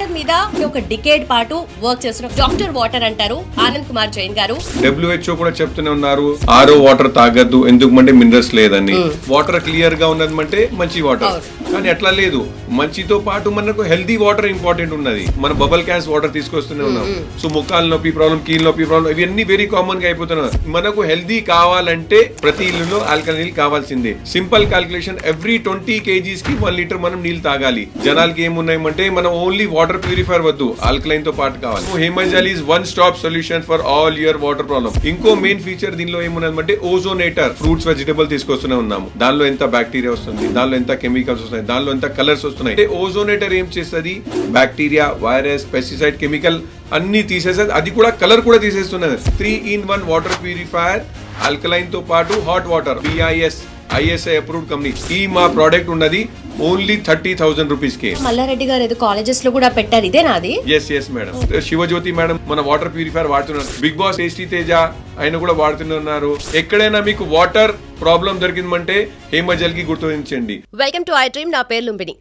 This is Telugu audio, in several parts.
వాటర్ మీద ఒక డికేడ్ పాటు వర్క్ చేస్తున్న డాక్టర్ వాటర్ అంటారు ఆనంద్ కుమార్ జైన్ గారు. WHO కూడా చెప్తూనే ఉన్నారు ఆరో వాటర్ తాగద్దు, ఎందుకంటే మినరల్స్ లేదని. వాటర్ క్లియర్ గా ఉన్నదంటే మంచి వాటర్, కానీ అట్లా లేదు. మంచితో పాటు మనకు హెల్దీ వాటర్ ఇంపార్టెంట్ ఉన్నది. మన బబల్ క్యాన్స్ వాటర్ తీసుకొస్తూనే ఉన్నాం. సో ముఖాల నొప్పి ప్రాబ్లం, కీళ్ళ నొప్పి ప్రాబ్లం, ఇవన్నీ వెరీ కామన్ గా అయిపోతున్నాయి. మనకు హెల్దీ కావాలంటే ప్రతి ఇల్లులో ఆల్కలైన్ నీళ్ళు కావాల్సిందే. సింపుల్ క్యాల్కులేషన్, ఎవ్రీ 20 kgs కి 1 లీటర్ మనం నీళ్ళు తాగాలి. జనాలకి ఏమున్నాయంటే మనం ఓన్లీ వాటర్ ప్యూరిఫైర్ వద్దు, ఆల్కలైన్ తో పాటు కావాలి. Himajal is one stop solution for all your water problem. ఇంకో మెయిన్ ఫీచర్ దీనిలో ఏమున్నదంటే ఓజోనేటర్. ఫ్రూట్స్ వెజిటబుల్ తీసుకొస్తూనే ఉన్నాము. దానిలో ఎంత బ్యాక్టీరియా వస్తుంది, దానిలో ఎంత కెమికల్స్ వస్తున్నాయి, దానిలో ఎంత కలర్స్ వస్తున్నాయి. ఓజోనేటర్ ఏం చేస్తుంది, బ్యాక్టీరియా, వైరస్, పెస్టిసైడ్, కెమికల్ అన్ని తీసేసేది. అది కూడా కలర్ కూడా తీసేస్తున్నది. 3-in-1 వాటర్ ప్యూరిఫైర్, ఆల్కలైన్ తో పాటు hot water. BIS ISI approved company. ఈ మా ప్రోడక్ట్ ఉన్నది ఓన్లీ 30,000 రూపీస్ కే. మల్లారెడ్డి గారు ఏదో కాలేజెస్ లో కూడా పెట్టారు, ఇదే నాది? Yes madam. శివజ్యోతి మేడం మన వాటర్ ప్యూరిఫైర్ వాడుతున్నారు. బిగ్ బాస్ టేస్టీ తేజ ఆయన కూడా వాడుతున్నారు. ఎక్కడైనా మీకు వాటర్ ప్రాబ్లం దొరికిందంటే హేమజల్ కి గుర్తించండి. Welcome to I dream. నా పేరు లుంబిని.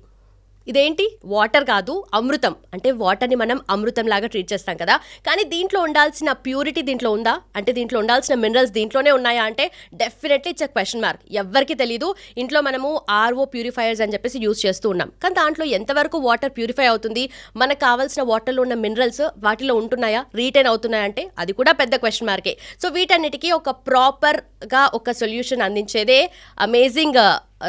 ఇదేంటి వాటర్ కాదు, అమృతం. అంటే వాటర్ని మనం అమృతం లాగా ట్రీట్ చేస్తాం కదా, కానీ దీంట్లో ఉండాల్సిన ప్యూరిటీ దీంట్లో ఉందా, అంటే దీంట్లో ఉండాల్సిన మినరల్స్ దీంట్లోనే ఉన్నాయా అంటే డెఫినెట్లీ ఇట్స్ క్వశ్చన్ మార్క్. ఎవరికి తెలీదు. ఇంట్లో మనము RO ప్యూరిఫైయర్స్ అని చెప్పేసి యూజ్ చేస్తూ ఉన్నాం, కానీ దాంట్లో ఎంతవరకు వాటర్ ప్యూరిఫై అవుతుంది, మనకు కావాల్సిన వాటర్లో ఉన్న మినరల్స్ వాటిలో ఉంటున్నాయా, రీటైన్ అవుతున్నాయా అంటే అది కూడా పెద్ద క్వశ్చన్ మార్కే. సో వీటన్నిటికీ ఒక ప్రాపర్గా ఒక సొల్యూషన్ అందించేదే అమేజింగ్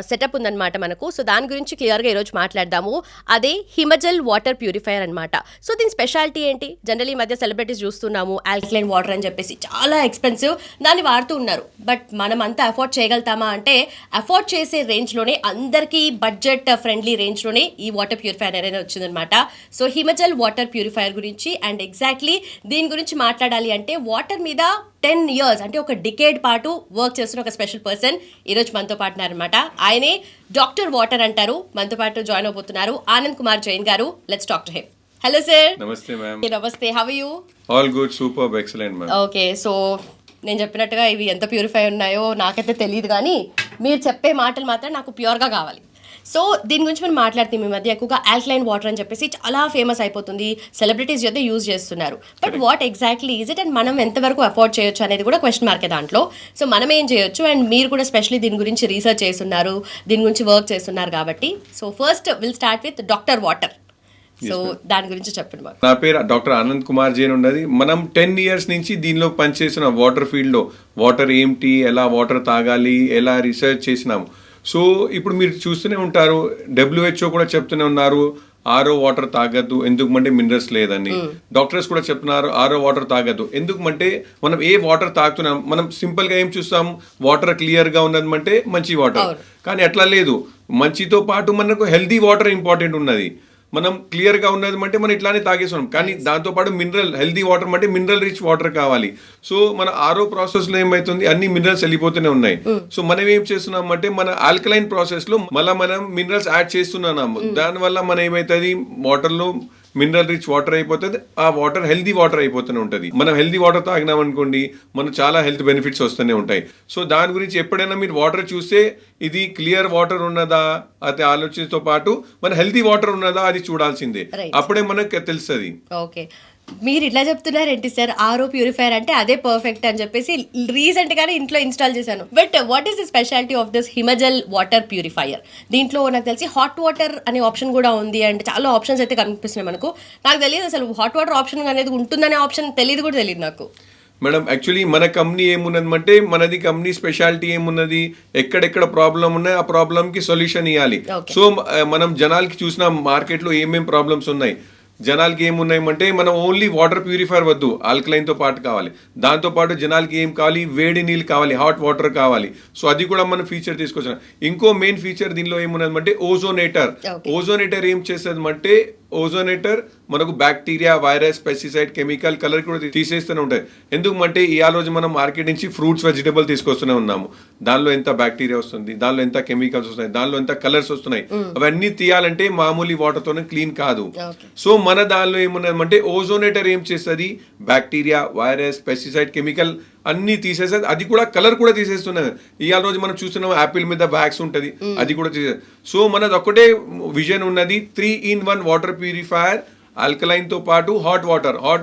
సెటప్ ఉందన్నమాట మనకు. సో దాని గురించి క్లియర్గా ఈరోజు మాట్లాడదాము. అదే హిమజల్ వాటర్ ప్యూరిఫైయర్ అనమాట. సో దీని స్పెషాలిటీ ఏంటి? జనరల్ ఈ మధ్య సెలబ్రిటీస్ చూస్తున్నాము ఆల్కలైన్ వాటర్ అని చెప్పేసి చాలా ఎక్స్పెన్సివ్, దాన్ని వాడుతూ ఉన్నారు. బట్ మనం అంతా అఫోర్డ్ చేయగలుగుతామా అంటే అఫోర్డ్ చేసే రేంజ్లోనే, అందరికీ బడ్జెట్ ఫ్రెండ్లీ రేంజ్లోనే ఈ వాటర్ ప్యూరిఫైయర్ అనేది వచ్చిందనమాట. సో హిమజల్ వాటర్ ప్యూరిఫైయర్ గురించి అండ్ ఎగ్జాక్ట్లీ దీని గురించి మాట్లాడాలి అంటే వాటర్ మీద 10 years అంటే ఒక డికేడ్ పాటు వర్క్ చేస్తున్న ఒక స్పెషల్ పర్సన్ ఈరోజు మనతో పాటు ఉన్నారనమాట. ఆయనే డాక్టర్ వాటర్ అంటారు. మనతో పాటు జాయిన్ అవబోతున్నారు Anand Kumar Jain garu. Let's talk to him. Hello sir. నమస్తే మ్యామ్. నమస్తే, how are you? All good, super, excellent ma'am. Okay, so నేను చెప్పినట్టుగా ఇవి ఎంత ప్యూరిఫై ఉన్నాయో నాకైతే తెలియదు, కానీ మీరు చెప్పే మాటలు మాత్రం నాకు ప్యూర్గా కావాలి. సో దీని గురించి మనం మాట్లాడితే మీ మధ్య ఎక్కువగా ఆల్కలైన్ వాటర్ అని చెప్పేసి చాలా ఫేమస్ అయిపోతుంది, సెలబ్రిటీస్ అయితే యూజ్ చేస్తున్నారు. But what exactly is it and మనం ఎంతవరకు అఫోర్డ్ చేయొచ్చు అనేది కూడా క్వశ్చన్ మార్కే దాంట్లో. సో మనం ఏం చేయొచ్చు, అండ్ మీరు కూడా స్పెషల్లీ దీని గురించి రీసెర్చ్ చేస్తున్నారు, దీని గురించి వర్క్ చేస్తున్నారు కాబట్టి. So first will start with doctor water. So దాని గురించి చెప్పండి మాకు. నా పేరు డాక్టర్ ఆనంద్ కుమార్ జైన్ ఉన్నది. మనం 10 years నుంచి దీనిలో పనిచేసిన వాటర్ ఫీల్డ్ లో వాటర్ ఏంటి, ఎలా వాటర్ తాగాలి, ఎలా రీసెర్చ్ చేసినాము. సో ఇప్పుడు మీరు చూస్తూనే ఉంటారు, WHO కూడా చెప్తూనే ఉన్నారు RO వాటర్ తాగద్దు, ఎందుకంటే మినరల్స్ లేదని. డాక్టర్స్ కూడా చెప్తున్నారు RO వాటర్ తాగద్దు, ఎందుకంటే మనం ఏ వాటర్ తాగుతున్నాం. మనం సింపుల్ గా ఏం చూస్తాం, వాటర్ క్లియర్ గా ఉన్నదంటే మంచి వాటర్, కానీ అట్లా లేదు. మంచితో పాటు మనకు హెల్దీ వాటర్ ఇంపార్టెంట్ ఉన్నది. మనం క్లియర్ గా ఉన్నది అంటే మనం ఇట్లానే తాగేస్తున్నాం, కానీ దాంతో పాటు మినరల్, హెల్దీ వాటర్ అంటే మినరల్ రిచ్ వాటర్ కావాలి. సో మన RO ప్రాసెస్ లో ఏమైతుంది, అన్ని మినరల్స్ వెళ్ళిపోతూనే ఉన్నాయి. సో మనం ఏం చేస్తున్నాం అంటే మన ఆల్కలైన్ ప్రాసెస్ లో మళ్ళీ మనం మినరల్స్ యాడ్ చేస్తున్నాము. దానివల్ల మనం ఏమైతుంది, వాటర్ లో మినరల్ రిచ్ వాటర్ అయిపోతుంది, ఆ వాటర్ హెల్దీ వాటర్ అయిపోతూనే ఉంటుంది. మనం హెల్దీ వాటర్ తాగినాం అనుకోండి, మనకు చాలా హెల్త్ బెనిఫిట్స్ వస్తూనే ఉంటాయి. సో దాని గురించి ఎప్పుడైనా మీరు వాటర్ చూస్తే ఇది క్లియర్ వాటర్ ఉన్నదా అది ఆలోచనతో పాటు మన హెల్దీ వాటర్ ఉన్నదా అది చూడాల్సిందే, అప్పుడే మనకు తెలుస్తుంది. ఓకే, మీరు ఇట్లా చెప్తున్నారేంటి సార్, RO ప్యూరిఫైయర్ అంటే అదే పర్ఫెక్ట్ అని చెప్పేసి రీసెంట్ గానే ఇంట్లో ఇన్స్టాల్ చేశాను. But what is the speciality of this Himajal water purifier? దీంట్లో నాకు తెలిసి హాట్ వాటర్ అనే ఆప్షన్ కూడా ఉంది, అండ్ చాలా ఆప్షన్స్ అయితే కనిపిస్తున్నాయి మనకు. నాకు తెలియదు అసలు హాట్ వాటర్ ఆప్షన్ అనేది ఉంటుందనే ఆప్షన్ తెలియదు కూడా తెలియదు నాకు. మేడం యాక్చువల్లీ మన కంపెనీ ఏమున్నదంటే, మనది కంపెనీ స్పెషాలిటీ ఏమున్నది, ఎక్కడెక్కడ ప్రాబ్లం ఉన్నాయి ఆ ప్రాబ్లమ్ కి సొల్యూషన్ ఇవ్వాలి. సో మనం జనాలకి చూసిన మార్కెట్ లో ఏమేం ప్రాబ్లమ్స్ ఉన్నాయి, జనాలకి ఏమున్నాయంటే మనం ఓన్లీ వాటర్ ప్యూరిఫైర్ వద్దు, ఆల్కలైన్ తో పాటు కావాలి. దాంతో పాటు జనాలకి ఏం కావాలి, వేడి నీళ్ళు కావాలి, హాట్ వాటర్ కావాలి. సో అది కూడా మనం ఫీచర్ తీసుకొచ్చాం. ఇంకో మెయిన్ ఫీచర్ దీనిలో ఏమున్నదంటే ఓజోనేటర్. ఓజోనేటర్ ఏం చేస్తుంది అంటే, ఓజోనేటర్ మనకు bacteria, virus, pesticide, chemical, colour కూడా తీసేస్తూనే ఉంటాయి. ఎందుకంటే ఈ రోజు మనం మార్కెట్ నుంచి ఫ్రూట్స్ వెజిటబుల్ తీసుకొస్తూనే ఉన్నాము. దానిలో ఎంత బ్యాక్టీరియా వస్తుంది, దానిలో ఎంత కెమికల్స్ వస్తున్నాయి, దానిలో ఎంత కలర్స్ వస్తున్నాయి, అవన్నీ తీయాలంటే మామూలు వాటర్ తోనే క్లీన్ కాదు. సో మన దానిలో ఏమున్నదంటే ఓజోనేటర్ ఏం చేస్తుంది, బ్యాక్టీరియా, వైరస్, పెస్టిసైడ్, కెమికల్ అన్ని తీసేసేది. అది కూడా కలర్ కూడా తీసేస్తున్నది. ఇవాళ రోజు మనం చూస్తున్నాం యాపిల్ మీద వ్యాక్స్ ఉంటుంది, అది కూడా తీసే. సో మనది ఒక్కటే విజన్ ఉన్నది, 3-in-1 వాటర్ ప్యూరిఫైయర్, ఆల్కలైన్ తో పాటు హాట్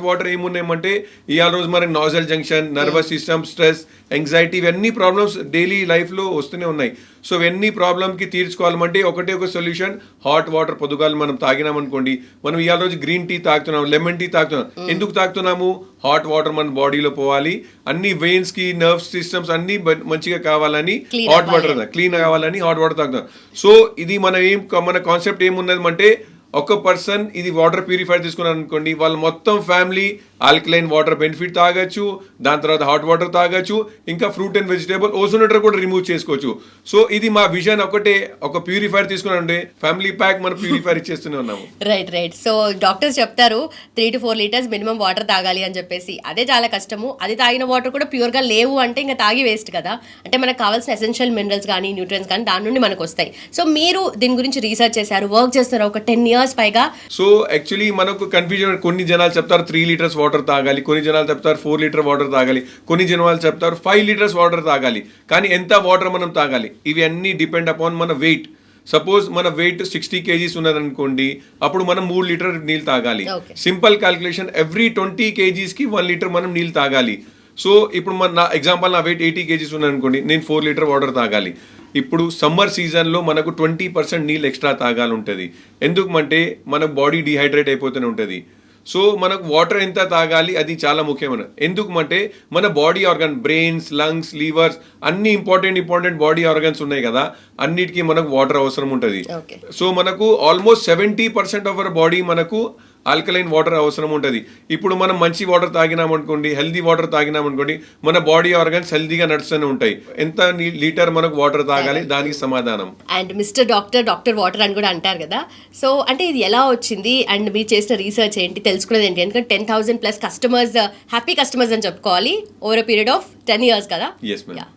వాటర్ ఏమున్నాయంటే ఇవాళ రోజు మనకి nozzle junction, nervous system, stress, anxiety, ఇవన్నీ ప్రాబ్లమ్స్ డైలీ లైఫ్ లో వస్తూనే ఉన్నాయి. సో ఇవన్నీ ప్రాబ్లమ్ కి తీర్చుకోవాలంటే ఒకటే ఒక సొల్యూషన్, హాట్ వాటర్. పొద్దుగాలు మనం తాగినాం అనుకోండి, మనం ఇవాళ రోజు గ్రీన్ టీ తాగుతున్నాం, లెమన్ టీ తాగుతున్నాం. ఎందుకు తాగుతున్నాము? హాట్ వాటర్ మన బాడీలో పోవాలి, అన్ని వెయిన్స్ కి, నర్వ్ సిస్టమ్స్ అన్ని మంచిగా కావాలని హాట్ వాటర్, క్లీన్ కావాలని హాట్ వాటర్ తాగుతున్నాం. సో ఇది మన కాన్సెప్ట్ ఏమున్నది అంటే, ఒక పర్సన్ ఇది వాటర్ ప్యూరిఫైర్ తీసుకున్నారు అనుకోండి, వాళ్ళ మొత్తం ఫ్యామిలీ ఆల్కలైన్ వాటర్ బెనిఫిట్ తాగొచ్చు, దాని తర్వాత హాట్ వాటర్ తాగొచ్చు, ఇంకా ఫ్రూట్ అండ్ వెజిటేబుల్ ఓజోనేటర్ కూడా రిమూవ్ చేసుకోవచ్చు. సో ఇది మా విజన్. ఒకటే ఒక ప్యూరిఫైర్ తీసుకున్నారంటే ఫ్యామిలీ ప్యాక్ మనం ప్యూరిఫైర్ ఇచ్చేస్తూనే ఉన్నాము. రైట్. సో డాక్టర్స్ చెప్తారు 3 to 4 లీటర్స్ మినిమం వాటర్ తాగాలి అని చెప్పేసి. అదే చాలా కష్టము. అది తాగిన వాటర్ కూడా ప్యూర్గా లేవు అంటే ఇంకా తాగి వేస్ట్ కదా. అంటే మనకు కావాల్సిన ఎసెన్షియల్ మినరల్స్ కానీ, న్యూట్రియన్స్ కానీ దాని నుండి మనకు వస్తాయి. సో మీరు దీని గురించి రీసెర్చ్ చేశారు, వర్క్ చేస్తున్నారు ఒక 10 years పైగా. సో యాక్చువల్లీ మనకు కన్ఫ్యూజన్, కొన్ని జనాలు చెప్తారు 3 లీటర్స్ వాటర్ తాగాలి, కొన్ని జనాలు చెప్తారు 4 లీటర్ వాటర్ తాగాలి, కొన్ని జనాలు చెప్తారు 5 లీటర్స్ వాటర్ తాగాలి. కానీ ఎంత వాటర్ మనం తాగాలి ఇవి అన్ని డిపెండ్ అపాన్ మన వెయిట్. సపోజ్ మన వెయిట్ 60 kgs ఉన్నదనుకోండి, అప్పుడు మనం 3 లీటర్ నీళ్ళు తాగాలి. సింపుల్ క్యాల్కులేషన్, ఎవ్రీ 20 kgs కి 1 లీటర్ మనం నీళ్ళు తాగాలి. సో ఇప్పుడు నా ఎగ్జాంపుల్, నా వెయిట్ 80 kgs ఉన్నదనుకోండి, నేను 4 లీటర్ వాటర్ తాగాలి. ఇప్పుడు సమ్మర్ సీజన్లో మనకు 20% నీళ్ళు ఎక్స్ట్రా తాగాలి ఉంటుంది. ఎందుకంటే మన బాడీ డిహైడ్రేట్ అయిపోతూనే ఉంటుంది. సో మనకు వాటర్ ఎంత తాగాలి అది చాలా ముఖ్యమైన. ఎందుకంటే మన body organ, brains, lungs, levers అన్ని ఇంపార్టెంట్ బాడీ ఆర్గన్స్ ఉన్నాయి కదా, అన్నిటికీ మనకు వాటర్ అవసరం ఉంటుంది. సో మనకు ఆల్మోస్ట్ 70% ఆఫ్ అవర్ బాడీ మనకు ఆల్కలైన్ వాటర్ అవసరం ఉంటుంది. ఇప్పుడు మనం మంచి వాటర్ తాగినామనుకోండి, హెల్దీ వాటర్ తాగినామనుకోండి, మన బాడీ ఆర్గన్స్ హెల్దీగా నడుస్తూనే ఉంటాయి. ఎంత లీటర్ మనకు వాటర్ తాగాలి దానికి సమాధానం. అండ్ మిస్టర్ డాక్టర్ వాటర్ అని కూడా అంటారు కదా. సో అంటే ఇది ఎలా వచ్చింది అండ్ మీరు చేసిన రీసెర్చ్ ఏంటి, తెలుసుకునేది ఏంటి? ఎందుకంటే 10,000+ కస్టమర్స్, హ్యాపీ కస్టమర్స్ అని చెప్పుకోవాలి ఓవర్ పీరియడ్ ఆఫ్ 10 years కదా. Yes ma'am.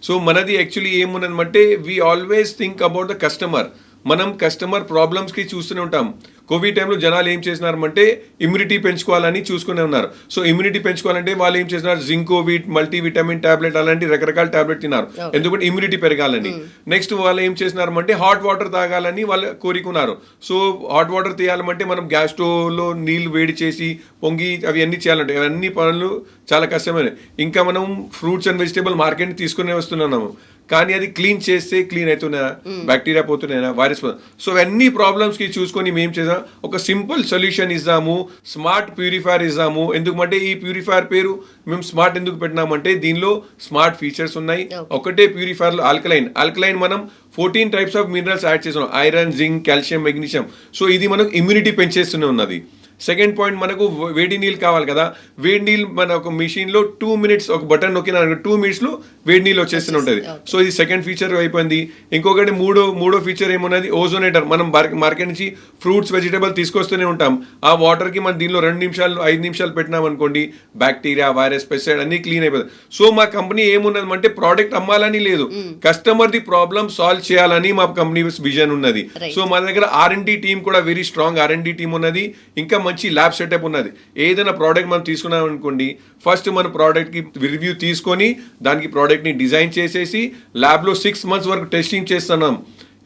సో మనది యాక్చువల్లీ ఏమున్నదంటే, we always think about the customer. మనం కస్టమర్ ప్రాబ్లమ్స్కి చూస్తూనే ఉంటాం. కోవిడ్ టైంలో జనాలు ఏం చేసినారంటే ఇమ్యూనిటీ పెంచుకోవాలని చూసుకునే ఉన్నారు. సో ఇమ్యూనిటీ పెంచుకోవాలంటే వాళ్ళు ఏం చేసినారు, జింకోవిట్, మల్టీవిటమిన్ టాబ్లెట్ అలాంటి రకరకాల టాబ్లెట్ తిన్నారు, ఎందుకంటే ఇమ్యూనిటీ పెరగాలని. నెక్స్ట్ వాళ్ళు ఏం చేసినారంటే హాట్ వాటర్ తాగాలని వాళ్ళు కోరుకున్నారు. సో హాట్ వాటర్ తీయాలంటే మనం గ్యాస్ స్టవ్లో నీళ్లు వేడి చేసి పొంగి అవి అన్ని చేయాలంటే అవన్నీ పనులు చాలా కష్టమైన. ఇంకా మనం ఫ్రూట్స్ అండ్ వెజిటేబుల్ మార్కెట్ తీసుకునే వస్తున్నాము, కానీ అది క్లీన్ చేస్తే క్లీన్ అవుతున్నాయా, బ్యాక్టీరియా పోతున్నాయా, వైరస్. సో అన్ని ప్రాబ్లమ్స్కి చూసుకొని మేము చేసాం, ఒక సింపుల్ సొల్యూషన్ ఇద్దాము, స్మార్ట్ ప్యూరిఫైర్ ఇద్దాము. ఎందుకంటే ఈ ప్యూరిఫైర్ పేరు మేము స్మార్ట్ ఎందుకు పెట్టినామంటే, దీనిలో స్మార్ట్ ఫీచర్స్ ఉన్నాయి. ఒకటే ప్యూరిఫైర్లో ఆల్కలైన్ మనం 14 టైప్స్ ఆఫ్ మినరల్స్ యాడ్ చేస్తున్నాం, iron, zinc, calcium, magnesium. So ఇది మనకు ఇమ్యూనిటీ పెంచేస్తూనే ఉన్నది. సెకండ్ పాయింట్, మనకు వేడి నీళ్ళు కావాలి కదా, వేడి నీళ్ళు మన ఒక మిషన్లో 2 minutes ఒక బటన్ నొక్కిన 2 minutesలో వేడి నీళ్ళు వచ్చేస్తూనే ఉంటుంది. సో ఇది సెకండ్ ఫీచర్ అయిపోయింది. ఇంకొకటి మూడో ఫీచర్ ఏమున్నది, ఓజోనేటర్. మనం మార్కెట్ నుంచి ఫ్రూట్స్, వెజిటేబుల్ తీసుకొస్తూనే ఉంటాం. ఆ వాటర్కి మనం దీనిలో 2 నిమిషాలు 5 నిమిషాలు పెట్టినాం అనుకోండి, బ్యాక్టీరియా, వైరస్, పెస్టిసైడ్ అన్ని క్లీన్ అయిపోతుంది. సో మా కంపెనీ ఏమున్నది అంటే, ప్రోడక్ట్ అమ్మాలని లేదు, కస్టమర్ ది ప్రాబ్లమ్ సాల్వ్ చేయాలని మా కంపెనీ విజన్ ఉన్నది. సో మన దగ్గర R&D టీమ్ కూడా వెరీ స్ట్రాంగ్ R&D టీమ్ ఉన్నది. ఇంకా మంచి ల్యాబ్ సెటప్ ఉన్నది. ఏదైనా ప్రోడక్ట్ మనం తీసుకున్నాం అనుకోండి, ఫస్ట్ మన ప్రోడక్ట్కి రివ్యూ తీసుకొని దానికి ప్రోడక్ట్ని డిజైన్ చేసేసి ల్యాబ్లో 6 months వరకు టెస్టింగ్ చేస్తున్నాం,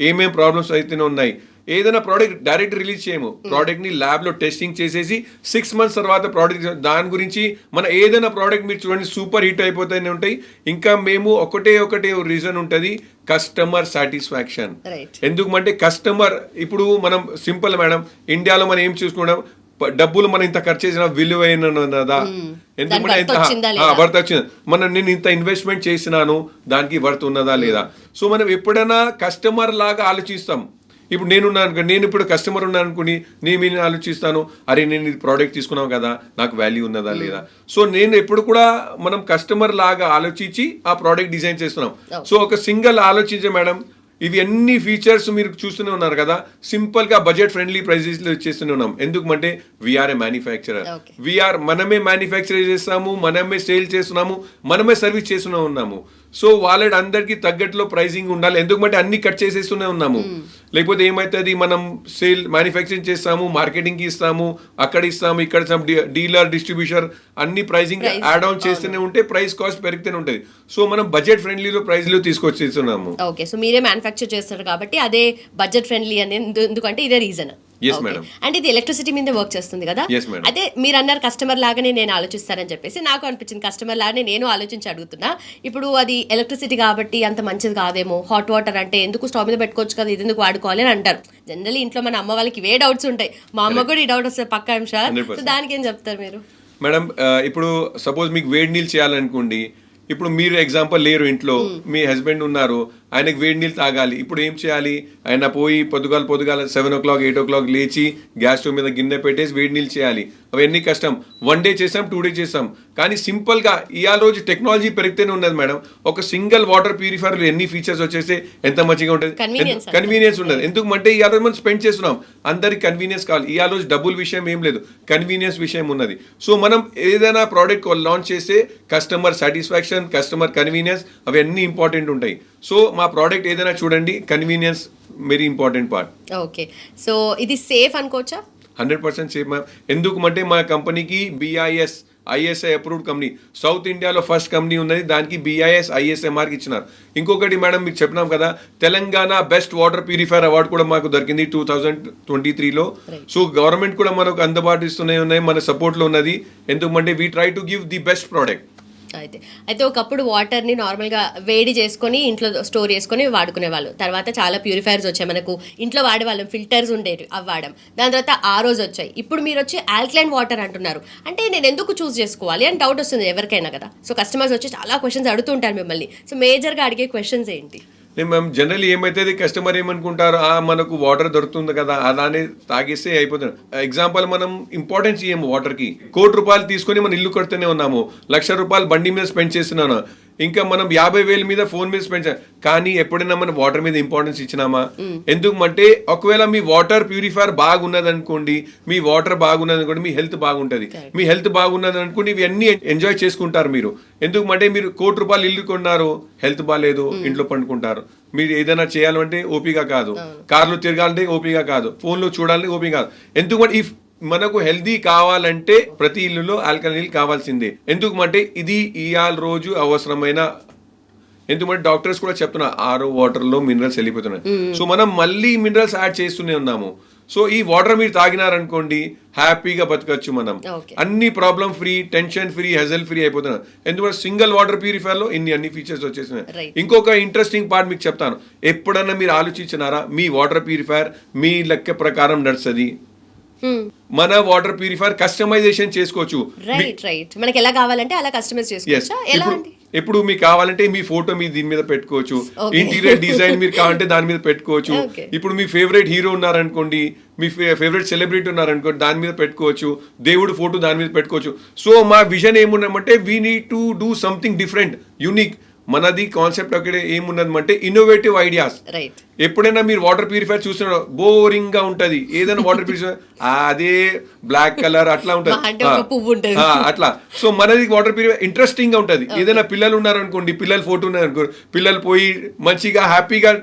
ఏమేమి ప్రాబ్లమ్స్ అయితేనే ఉన్నాయి. ఏదైనా ప్రోడక్ట్ డైరెక్ట్ రిలీజ్ చేయము, ప్రోడక్ట్ని ల్యాబ్లో టెస్టింగ్ చేసేసి 6 months తర్వాత ప్రోడక్ట్, దాని గురించి మన ఏదైనా ప్రోడక్ట్ మీరు చూడండి సూపర్ హిట్ అయిపోతూనే ఉంటాయి. ఇంకా మేము ఒకటే రీజన్ ఉంటుంది, కస్టమర్ సాటిస్ఫాక్షన్. ఎందుకంటే కస్టమర్, ఇప్పుడు మనం సింపుల్ మేడం, ఇండియాలో మనం ఏం చూసుకున్నాం, డబ్బులు మనం ఇంత ఖర్చు చేసిన విలువైనదా, ఎందుకంటే వర్త్ వచ్చింది, నేను ఇంత ఇన్వెస్ట్మెంట్ చేసినాను దానికి వర్త్ ఉన్నదా లేదా. సో మనం ఎప్పుడైనా కస్టమర్ లాగా ఆలోచిస్తాం. ఇప్పుడు నేను ఇప్పుడు కస్టమర్ ఉన్నాను అనుకుని నేను ఆలోచిస్తాను, అరే నేను ఇది ప్రోడక్ట్ తీసుకున్నాం కదా, నాకు వాల్యూ ఉన్నదా లేదా. సో నేను ఎప్పుడు కూడా మనం కస్టమర్ లాగా ఆలోచించి ఆ ప్రోడక్ట్ డిజైన్ చేస్తున్నాం. సో ఒక సింగిల్ ఆలోచించే మేడం, ఇవి అన్ని ఫీచర్స్ మీరు చూస్తూనే ఉన్నారు కదా, సింపుల్ గా బడ్జెట్ ఫ్రెండ్లీ ప్రైజెస్ లో ఇచ్చేస్తూనే ఉన్నాం. ఎందుకంటే వీఆర్ ఏ మ్యానుఫ్యాక్చరర్, మనమే మ్యానుఫ్యాక్చర్ చేస్తాము, మనమే సేల్ చేస్తున్నాము, మనమే సర్వీస్ చేస్తూనే ఉన్నాము. సో వాళ్ళ అందరికి తగ్గట్లో ప్రైసింగ్ ఉండాలి, ఎందుకంటే అన్ని కట్ చేసేస్తూనే ఉన్నాము. లేకపోతే ఏమవుతుంది, మనం సేల్ మ్యానుఫ్యాక్చరింగ్ చేస్తాము, మార్కెటింగ్కి ఇస్తాము, అక్కడ ఇస్తాము, ఇక్కడ ఇస్తాము, డీలర్, డిస్ట్రిబ్యూటర్ అన్ని ప్రైసింగ్ యాడ్ ఆన్ చేస్తూనే ఉంటే ప్రైస్ కాస్ట్ పెరుగుతూనే ఉంటుంది. సో మనం బడ్జెట్ ఫ్రెండ్లీలో ప్రైస్లో తీసుకొచ్చేస్తున్నాము. ఓకే, సో మీరే మ్యానుఫ్యాక్చర్ చేస్తారు కాబట్టి అదే బడ్జెట్ ఫ్రెండ్లీ అని, ఎందుకంటే ఇదే రీజన్. Yes, madam. అంటే ఇది ఎలక్ట్రిసిటీ మీద వర్క్ చేస్తుంది కదా. Yes, madam. అయితే మీరు అన్నారు కస్టమర్ లాగానే నేను ఆలోచిస్తానని చెప్పేసి నాకు అనిపించింది కస్టమర్ లాగానే నేను ఆలోచించి అడుగుతున్నా. ఇప్పుడు అది ఎలక్ట్రిసిటీ కాబట్టి అంత మంచిది కాదేమో, హాట్ వాటర్ అంటే ఎందుకు స్టవ్ మీద పెట్టుకోవచ్చు కదా, ఇది ఎందుకు వాడుకోవాలి అని అంటారు. జనరల్లీ ఇంట్లో మన అమ్మ వాళ్ళకి ఇవే డౌట్స్ ఉంటాయి, మా అమ్మ కూడా ఈ డౌట్ వస్తుంది పక్కా అంశా. 100%. సో దానికి ఏం చెప్తారు మీరు? మేడం ఇప్పుడు సపోజ్ మీకు వేడి నీళ్ళు చేయాలనుకోండి, ఇప్పుడు మీరు ఎగ్జాంపుల్ లేరు ఇంట్లో, మీ హస్బెండ్ ఉన్నారు, ఆయనకు వేడి నీళ్ళు తాగాలి. ఇప్పుడు ఏం చేయాలి? ఆయన పోయి పొద్దుగాల 7 o'clock 8 o'clock లేచి గ్యాస్ స్టవ్ మీద గిన్నె పెట్టేసి వేడి నీళ్ళు చేయాలి. అవన్నీ కష్టం. 1 day చేసాం, 2 days చేసాం. కానీ సింపుల్గా ఇవాళ రోజు టెక్నాలజీ పెరిగితేనే ఉన్నది మేడం. ఒక సింగిల్ వాటర్ ప్యూరిఫైర్ ఎన్ని ఫీచర్స్ వచ్చేస్తే ఎంత మంచిగా ఉంటుంది, కన్వీనియన్స్ ఉండదు. ఎందుకంటే ఇవాళ రోజు మనం స్పెండ్ చేస్తున్నాం, అందరికి కన్వీనియన్స్ కావాలి. ఇవాళ రోజు డబ్బుల విషయం ఏం లేదు, కన్వీనియన్స్ విషయం ఉన్నది. సో మనం ఏదైనా ప్రోడక్ట్ లాంచ్ చేస్తే కస్టమర్ సాటిస్ఫాక్షన్, కస్టమర్ కన్వీనియన్స్ అవన్నీ ఇంపార్టెంట్ ఉంటాయి. సో మా ప్రోడక్ట్ ఏదైనా చూడండి, convenience very important part. Okay, so ఇది సేఫ్ అనుకోవచ్చా? 100% సేఫ్ మ్యామ్. ఎందుకంటే మా కంపెనీకి BIS ISI approved company, south ఇండియాలో ఫస్ట్ కంపెనీ ఉన్నది, దానికి BIS ISI మార్క్ ఇచ్చినారు. ఇంకొకటి మేడం మీకు చెప్పినాం కదా, Telangana best water purifier award కూడా మాకు దొరికింది 2023లో. సో గవర్నమెంట్ కూడా మనకు అందుబాటు ఇస్తూనే ఉన్నాయి, మన సపోర్ట్లో ఉన్నది. ఎందుకంటే we try to give the best product. అయితే ఒకప్పుడు వాటర్ని నార్మల్గా వేడి చేసుకొని ఇంట్లో స్టోర్ చేసుకొని వాడుకునే వాళ్ళు. తర్వాత చాలా ప్యూరిఫైర్స్ వచ్చాయి మనకు, ఇంట్లో వాడేవాళ్ళం, ఫిల్టర్స్ ఉండేవి, అవి వాడాం. దాని తర్వాత ROs వచ్చాయి. ఇప్పుడు మీరు వచ్చి ఆల్కలైన్ వాటర్ అంటున్నారు. అంటే నేను ఎందుకు చూస్ చేసుకోవాలి అని డౌట్ వస్తుంది ఎవరికైనా కదా. సో కస్టమర్స్ వచ్చి చాలా క్వశ్చన్స్ అడుగుతుంటారు మిమ్మల్ని. సో మేజర్గా అడిగే క్వశ్చన్స్ ఏంటి? మేము జనరల్లీ ఏమైతుంది, కస్టమర్ ఏమనుకుంటారు, మనకు వాటర్ దొరుకుతుంది కదా అలానే తాగేస్తే అయిపోతుంది. ఎగ్జాంపుల్ మనం ఇంపార్టెన్స్ ఇవ్వము వాటర్కి. ₹1,00,00,000 తీసుకొని మనం ఇల్లు కడుతూనే ఉన్నాము, ₹1,00,000 బండి మీద స్పెండ్ చేస్తున్నాను, ఇంకా మనం 50,000 మీద ఫోన్ మీద స్పెండ్ చేయాలి. కానీ ఎప్పుడైనా మనం వాటర్ మీద ఇంపార్టెన్స్ ఇచ్చినామా? ఎందుకంటే ఒకవేళ మీ వాటర్ ప్యూరిఫైర్ బాగున్నది అనుకోండి, మీ వాటర్ బాగున్నది అనుకోండి, మీ హెల్త్ బాగుంటుంది. మీ హెల్త్ బాగున్నది అనుకోండి, ఇవన్నీ ఎంజాయ్ చేసుకుంటారు మీరు. ఎందుకంటే మీరు ₹1,00,00,000 ఇల్లు కొన్నారు, హెల్త్ బాగాలేదు, ఇంట్లో పండుకుంటారు. మీరు ఏదైనా చేయాలంటే ఓపిక కాదు, కార్లో తిరగాలంటే ఓపిక కాదు, ఫోన్లో చూడాలంటే ఓపిక కాదు. ఎందుకంటే ఈ మనకు హెల్దీ కావాలంటే ప్రతి ఇల్లులో ఆల్కలైన్ కావాల్సిందే. ఎందుకంటే ఇది ఇవాళ రోజు అవసరమైన, ఎందుకంటే డాక్టర్స్ కూడా చెప్తున్నారు RO వాటర్లో మినరల్స్ వెళ్ళిపోతున్నాయి. సో మనం మళ్ళీ మినరల్స్ యాడ్ చేస్తూనే ఉన్నాము. సో ఈ వాటర్ మీరు తాగినారనుకోండి, హ్యాపీగా బతకచ్చు మనం, అన్ని problem free, tension free, hazel free అయిపోతున్నారు. ఎందుకంటే సింగిల్ వాటర్ ప్యూరిఫైర్ లో అన్ని ఫీచర్స్ వచ్చేసినాయి. ఇంకొక ఇంట్రెస్టింగ్ పార్ట్ మీకు చెప్తాను. ఎప్పుడన్నా మీరు ఆలోచించినారా, మీ వాటర్ ప్యూరిఫైర్ మీ లెక్క ప్రకారం నడుస్తుంది? మన వాటర్ ప్యూరిఫైర్ కస్టమైజేషన్ చేసుకోవచ్చు. రైట్, మనకి ఎలా కావాలంటే అలా కస్టమైజ్ చేసుకోవచ్చు. ఎలా అండి? ఇప్పుడు మీకు కావాలంటే మీ ఫోటో మీ దీని మీద పెట్టుకోవచ్చు, ఇంటీరియర్ డిజైన్ మీరు కావాలంటే దాని మీద పెట్టుకోవచ్చు. ఇప్పుడు మీ ఫేవరెట్ హీరో ఉన్నారనుకోండి, మీ ఫేవరెట్ సెలబ్రిటీ ఉన్నారనుకోండి, దాని మీద పెట్టుకోవచ్చు. దేవుడు ఫోటో దాని మీద పెట్టుకోవచ్చు. సో మా విజన్ ఏమున్నామంటే we need to do something different, unique. మనది కాన్సెప్ట్ అక్కడ ఏమున్నదంటే ఇన్నోవేటివ్ ఐడియాస్. ఎప్పుడైనా మీరు వాటర్ ప్యూరిఫైర్ చూసిన బోరింగ్ గా ఉంటది, ఏదైనా వాటర్ ప్యూరిఫైర్ అదే బ్లాక్ కలర్ అట్లా ఉంటది అట్లా. సో మనది వాటర్ ప్యూరిఫైర్ ఇంట్రెస్టింగ్ గా ఉంటది. ఏదైనా పిల్లలు ఉన్నారనుకోండి, పిల్లలు ఫోటో ఉన్నారనుకోండి, పిల్లలు పోయి మంచిగా హ్యాపీగా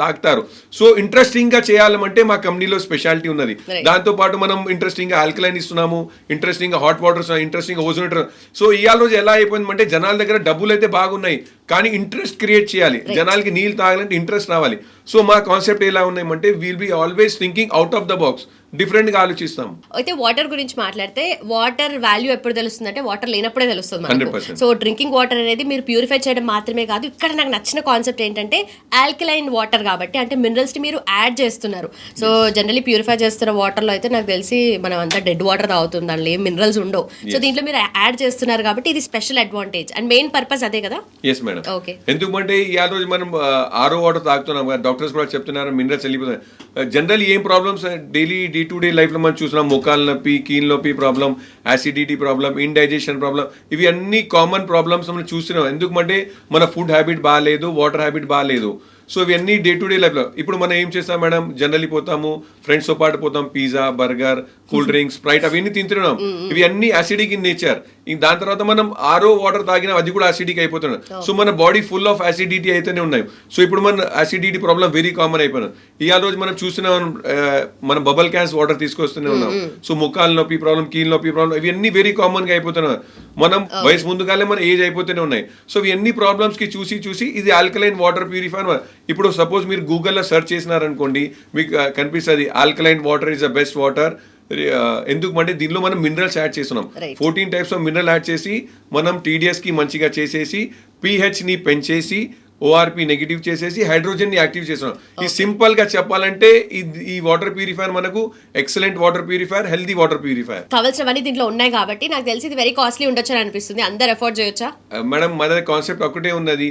తాగుతారు. సో ఇంట్రెస్టింగ్ గా చేయాలంటే మా కంపెనీలో స్పెషాలిటీ ఉన్నది. దాంతో పాటు మనం ఇంట్రెస్టింగ్ గా ఆల్కలైన్ ఇస్తున్నాము, ఇంట్రెస్టింగ్ గా హాట్ వాటర్, ఇంట్రెస్టింగ్ గా ఓజోన్. సో ఇవాళ రోజు ఎలా అయిపోయిందంటే జనాల దగ్గర డబ్బులు అయితే బాగున్నాయి, కానీ ఇంట్రెస్ట్ క్రియేట్ చేయాలి, జనాలకి నీళ్ళు తాగాలంటే ఇంట్రెస్ట్ రావాలి. సో మా కాన్సెప్ట్ ఎలా ఉన్నాయంటే will be always thinking out of the box, different గా ఆలోచిస్తాం. అయితే వాటర్ గురించి మాట్లాడితే వాటర్ వాల్యూ ఎప్పుడు తెలుస్తుంది అంటే వాటర్ లేనప్పుడే తెలుస్తుంది మనకు. సో డ్రింకింగ్ వాటర్ అనేది మీరు ప్యూరిఫై చేయడం మాత్రమే కాదు, ఇక్కడ నాకు నచ్చిన కాన్సెప్ట్ ఏంటంటే ఆల్కలైన్ వాటర్ కాబట్టి, అంటే మినరల్స్ ని మీరు యాడ్ చేస్తున్నారు. సో జనరల్లీ ప్యూరిఫై చేస్తున్న వాటర్ లో అయితే నాకు తెలిసి మనం అంతా డెడ్ వాటర్ తాగుతుంది, దాంట్లో ఏం మినరల్స్ ఉండవు. సో దీంట్లో మీరు యాడ్ చేస్తున్నారు కాబట్టి ఇది special advantage and main purpose అదే కదా. Yes madam. ఎందుకంటే ఈ రోజు మనం RO వాటర్ తాగుతున్నాం, డాక్టర్స్ కూడా చెప్తున్నారు మినరల్స్ వెళ్ళిపోతున్నాయి. జనరల్ ఏం problems daily day to day life లో మనం చూస్తున్నాం, మోకాలు నొప్పి, కీళ్ళ నొప్పి problem, acidity problem, indigestion problem, ఇవి అన్ని కామన్ ప్రాబ్లమ్స్ మనం చూస్తున్నాం. ఎందుకంటే మన ఫుడ్ హ్యాబిట్ బాగాలేదు, వాటర్ హ్యాబిట్ బాగాలేదు. సో ఇవన్నీ డే టు డే లైఫ్లో. ఇప్పుడు మనం ఏం చేస్తాం మేడం, జనరల్లీ పోతాము, ఫ్రెండ్స్తో పాటు పోతాం, pizza, burger, cool drinks, Sprite అవన్నీ తింటున్నాం. ఇవి అన్ని యాసిడిక్ ఇన్ నేచర్. దాని తర్వాత మనం ఆరో వాటర్ తాగినా అది కూడా అసిడిక్ అయిపోతున్నాం. సో మన బాడీ ఫుల్ ఆఫ్ అసిడిటీ అయితేనే ఉన్నాయి. సో ఇప్పుడు మన అసిడిటీ ప్రాబ్లం వెరీ కామన్ అయిపోయినాం. ఇవాళ రోజు మనం చూస్తున్నాం, మనం బబల్ క్యాన్స్ వాటర్ తీసుకొస్తూనే ఉన్నాం. సో ముఖాల నొప్పి ప్రాబ్లం, కీళ్ళ నొప్పి ప్రాబ్లం, ఇవన్నీ వెరీ కామన్ గా అయిపోతున్నాయి. మనం వయసు ముందుగానే మన ఏజ్ అయిపోతూనే ఉన్నాయి. సో ఇవన్నీ ప్రాబ్లమ్స్ కి చూసి ఇది ఆల్కలైన్ వాటర్ ప్యూరిఫైర్. ఇప్పుడు సపోజ్ మీరు గూగుల్లో సెర్చ్ చేసినారనుకోండి, మీకు కనిపిస్తుంది alkaline water is the best water. ఎందుకంటే దీనిలో మనం మినరల్స్ యాడ్ చేస్తున్నాం. 14 టైప్స్ ఆఫ్ మినరల్ యాడ్ చేసి మనం టీడీఎస్ కి మంచిగా చేసేసి పీహెచ్ ని పెంచేసి ఓఆర్పి నెగిటివ్ చేసేసి హైడ్రోజన్ ని యాక్టివ్ చేస్తున్నాం. ఈ సింపుల్ గా చెప్పాలంటే ఈ వాటర్ ప్యూరిఫైర్ మనకు excellent water purifier, healthy water purifier. కావాల్సినవన్నీ దీంట్లో ఉన్నాయి కాబట్టి నాకు తెలిసి ఇది వెరీ కాస్ట్లీ ఉండొచ్చు అని అనిపిస్తుంది. అందరు ఎఫోర్డ్ చేయొచ్చా? మేడం మన కాన్సెప్ట్ ఒకటే ఉన్నది.